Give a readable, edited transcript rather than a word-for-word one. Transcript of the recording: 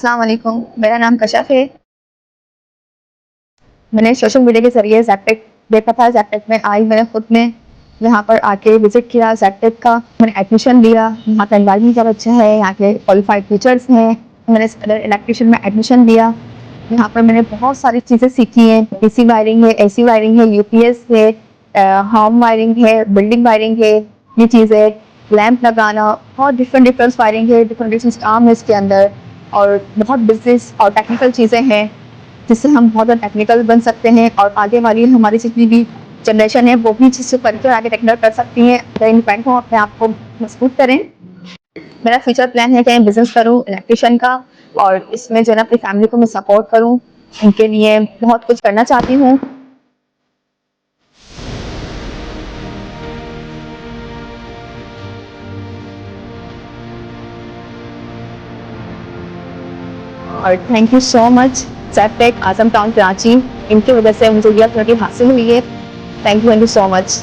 अस्सलाम वालेकुम, मेरा नाम कशफ है। मैंने सोशल मीडिया के ज़रिए ज़ैपटेक देखा था। ज़ैपटेक में आई, मैंने खुद में यहाँ पर आके विज़िट किया ज़ैपटेक का। मैंने एडमिशन लिया। यहाँ का एनवायरनमेंट बहुत अच्छा है, यहाँ के क्वालिफाइड टीचर्स हैं। मैंने इलेक्ट्रिशियन में एडमिशन लिया। यहाँ पर मैंने बहुत सारी चीज़ें सीखी हैं। डीसी वायरिंग है, एसी वायरिंग है, यूपीएस है, होम वायरिंग है, बिल्डिंग वायरिंग है, ये चीज़ें, लैंप लगाना, बहुत डिफरेंट वायरिंग है, डिफरेंट काम है इसके अंदर। और बहुत बिजनेस और टेक्निकल चीज़ें हैं जिससे हम बहुत ज़्यादा टेक्निकल बन सकते हैं और आगे वाली हमारी जितनी भी जनरेशन है वो भी चीज़ पढ़कर आगे टेक्निकल कर सकती हैं। अगर इंडिपेंडेंट हो, अपने आप को मजबूत करें। मेरा फ्यूचर प्लान है कि मैं बिजनेस करूं इलेक्ट्रिशियन का, और इसमें जो है ना अपनी फैमिली को मैं सपोर्ट करूं। उनके लिए बहुत कुछ करना चाहती हूँ। और thank you so much Zaptech, Azam town, Karachi. इनकी वजह से मुझे यह अपॉर्चुनिटी हासिल हुई है। Thank you so much.